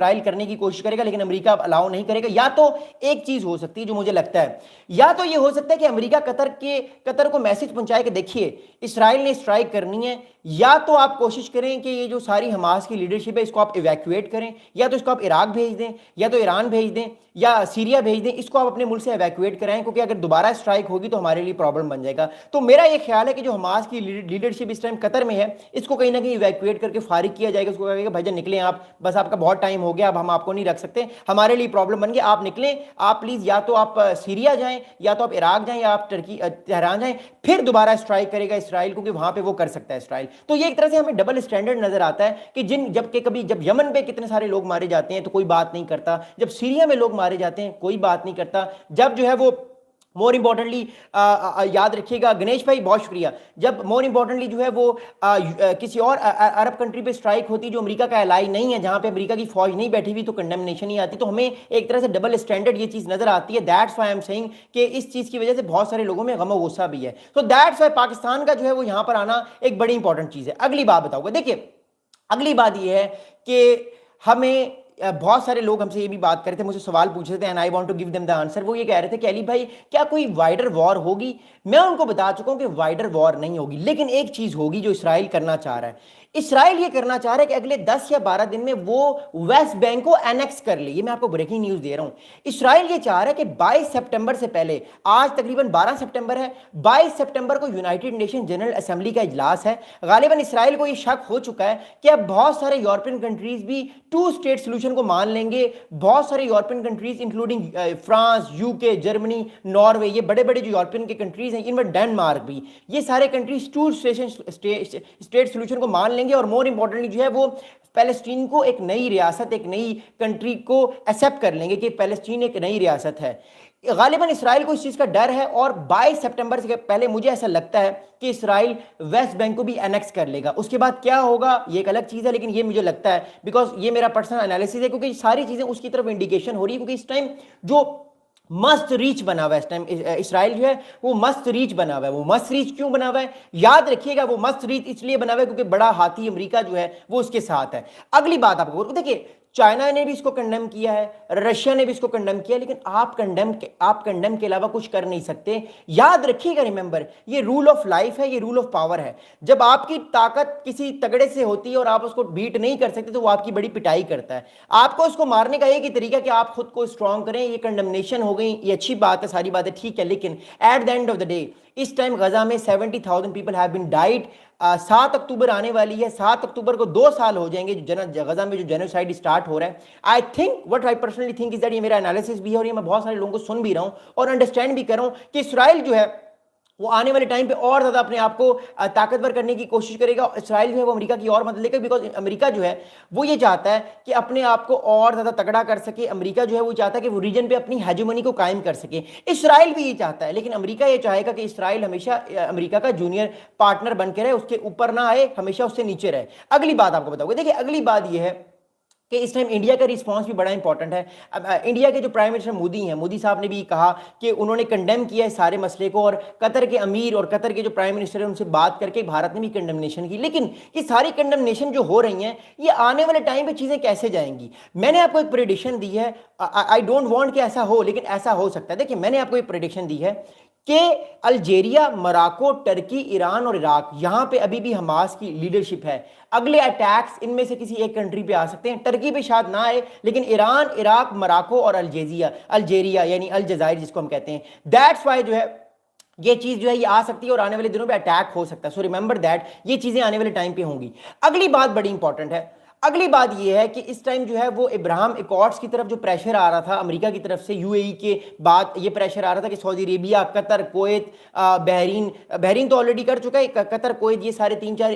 Trial करने की कोशिश करेगा, लेकिन अमेरिका अलाउ नहीं करेगा। या तो एक चीज हो सकती है जो मुझे लगता है, या तो ये हो सकता है कि अमेरिका कतर को मैसेज पहुंचाए कि देखिए इसराइल ने स्ट्राइक करनी है, या तो आप कोशिश करें कि ये जो सारी हमास की लीडरशिप है इसको आप इवैक्यूएट करें, या तो इसको आप इराक भेज दें, या तो ईरान भेज दें, या सीरिया भेज दें, इसको आप अपने मुल्क से इवैक्यूएट कराएं, क्योंकि अगर दोबारा स्ट्राइक होगी तो हमारे लिए प्रॉब्लम बन जाएगा। तो मेरा ये ख्याल है कि जो हमास की लीडरशिप इस टाइम कतर में है, इसको कहीं ना कहीं इवैक्यूएट करके फारिग किया जाएगा। उसको कहेगा भाईजान निकलें आप, बस आपका बहुत टाइम हो गया, अब हम आपको नहीं रख सकते, हमारे लिए प्रॉब्लम बन गई, आप निकलें, आप प्लीज या तो आप सीरिया जाएं, या तो आप इराक जाएं, या आप तेहरान जाएं, फिर दोबारा स्ट्राइक करेगा इसराइल, क्योंकि वहां पे वो कर सकता है इसराइल। तो ये एक तरह से हमें डबल स्टैंडर्ड नजर आता है कि जब यमन पे कितने सारे लोग मारे जाते हैं तो कोई बात नहीं करता, जब सीरिया में लोग मारे जाते हैं कोई बात नहीं करता, जब जो है वो मोर इंपॉर्टेंटली याद रखिएगा गणेश भाई, बहुत शुक्रिया, जब मोर इंपॉर्टेंटली जो है वो किसी और अरब कंट्री पे स्ट्राइक होती जो अमेरिका का एलाई नहीं है, जहां पे अमेरिका की फौज नहीं बैठी हुई, तो कंडेमनेशन ही आती। तो हमें एक तरह से डबल स्टैंडर्ड ये चीज नजर आती है। That's why I am saying कि इस चीज की वजह से बहुत सारे लोगों में गम और गुस्सा भी है। तो दैट्स व्हाई पाकिस्तान का जो है वो यहां पर आना एक बड़ी इंपॉर्टेंट चीज है। अगली बात बताऊंगा, देखिए अगली बात ये है कि हमें बहुत सारे लोग हमसे ये भी बात कर रहे थे, मुझे सवाल पूछ रहे थे, and I want to give them the answer. वो ये कह रहे थे कि अली भाई क्या कोई वाइडर वॉर होगी? मैं उनको बता चुका हूं कि वाइडर वॉर नहीं होगी, लेकिन एक चीज होगी जो इसराइल करना चाह रहा है। इसराइल ये करना चाह रहा है कि अगले 10 या 12 दिन में वो वेस्ट बैंक को एनेक्स कर ले। ये मैं आपको ब्रेकिंग न्यूज दे रहा हूं। इसराइल ये चाह रहा है कि 22 सितंबर से पहले, आज तकरीबन 12 सितंबर है, 22 सितंबर को यूनाइटेड नेशन जनरल असेंबली का इजलास है। गालिबन इसराइल को ये शक हो चुका है कि अब बहुत सारे यूरोपियन कंट्रीज भी टू स्टेट सोल्यूशन को मान लेंगे। बहुत सारे European countries including France, UK, Germany, Norway, ये बड़े बड़े जो यूरोपियन के कंट्रीज हैं, इनमें डेनमार्क भी, ये सारे कंट्रीज टू स्टेट सोल्यूशन को मान लेंगे। और मोर इंपॉर्टेंटली जो है वो पैलेस्टीन को एक नई रियासत, एक नई कंट्री को एक्सेप्ट कर लेंगे कि पैलेस्टीन एक नई रियासत है। गालिबन इसराइल को इस चीज का डर है, और 22 सितंबर से पहले मुझे ऐसा लगता है कि इसराइल वेस्ट बैंक को भी एनेक्स कर लेगा। उसके बाद क्या होगा ये एक अलग चीज है, लेकिन ये मुझे लगता है, बिकॉज ये मेरा पर्सनल एनालिसिस है, क्योंकि सारी चीजें उसकी तरफ इंडिकेशन हो रही है। क्योंकि इस टाइम जो मस्त रीच बना हुआ है, इस टाइम इसराइल जो है वो मस्त रीच बना हुआ है। वो मस्त रीच क्यों बना हुआ है? याद रखिएगा, वो मस्त रीच इसलिए बना हुआ है क्योंकि बड़ा हाथी अमेरिका जो है वो उसके साथ है। अगली बात आपको देखिए, चाइना ने भी इसको कंडेम किया है, रशिया ने भी इसको कंडेम किया, लेकिन आप कंडेम के अलावा कुछ कर नहीं सकते। याद रखिएगा, रिमेंबर, ये रूल ऑफ लाइफ है, ये रूल ऑफ पावर है। जब आपकी ताकत किसी तगड़े से होती है और आप उसको बीट नहीं कर सकते तो वो आपकी बड़ी पिटाई करता है। आपको उसको मारने का एक ही तरीका कि आप खुद को स्ट्रांग करें। ये कंडेमनेशन हो गई, ये अच्छी बात है, सारी बातें ठीक है, लेकिन at the end of the day इस टाइम गजा में 70,000 पीपल हैव बीन डाइड। 7 अक्टूबर आने वाली है, 7 अक्टूबर को 2 साल हो जाएंगे गजा में जो जेनोसाइड स्टार्ट हो रहा है। I think, what I personally think is that, ये मेरा एनालिसिस भी है और ये मैं बहुत सारे लोगों को सुन भी रहा हूं और अंडरस्टैंड भी कर रहा हूं कि इसराइल जो है वो आने वाले टाइम पे और ज्यादा अपने आप को ताकतवर करने की कोशिश करेगा। इसराइल जो है वो अमेरिका की और मदद लेगा, बिकॉज अमेरिका जो है वो ये चाहता है कि अपने आप को और ज्यादा तगड़ा कर सके। अमेरिका जो है वो चाहता है कि वो रीजन पे अपनी हेजेमनी को कायम कर सके। इसराइल भी ये चाहता है, लेकिन अमेरिका ये चाहेगा कि इसराइल हमेशा अमेरिका का जूनियर पार्टनर बन के रहे, उसके ऊपर ना आए, हमेशा उससे नीचे रहे। अगली बात आपको बताऊंगा, देखिए अगली बात ये है कि इस टाइम इंडिया का रिस्पांस भी बड़ा इंपॉर्टेंट है। अब इंडिया के जो प्राइम मिनिस्टर मोदी हैं, मोदी साहब ने भी कहा कि उन्होंने कंडेम किया है सारे मसले को, और कतर के अमीर और कतर के जो प्राइम मिनिस्टर हैं उनसे बात करके भारत ने भी कंडेमनेशन की। लेकिन ये सारी कंडेमनेशन जो हो रही हैं, ये आने वाले टाइम पे चीजें कैसे जाएंगी? मैंने आपको एक प्रेडिक्शन दी है, आई डोंट वांट कि ऐसा हो, लेकिन ऐसा हो सकता है। देखिए मैंने आपको एक प्रेडिक्शन दी है कि अल्जेरिया, मोरक्को, टर्की, ईरान और इराक, यहां पे अभी भी हमास की लीडरशिप है। अगले अटैक्स इनमें से किसी एक कंट्री पे आ सकते हैं। टर्की पे शायद ना आए, लेकिन ईरान, इराक, मोरक्को और अल्जेरिया यानी अल जज़ायर जिसको हम कहते हैं, दैट्स वाई जो है ये चीज जो है ये आ सकती है और आने वाले दिनों में अटैक हो सकता है। सो रिमेंबर दैट, ये चीजें आने वाले टाइम पे होंगी। अगली बात बड़ी इंपॉर्टेंट है। अगली बात यह है कि इस टाइम जो है वो इब्राहिम एकॉर्ड्स की तरफ जो प्रेशर आ रहा था अमेरिका की तरफ से, यूएई के बाद ये प्रेशर आ रहा था कि Saudi Arabia, Qatar, Kuwait, Bahrain तो ऑलरेडी कर चुका है, कतर, कुवैत, ये सारे 3-4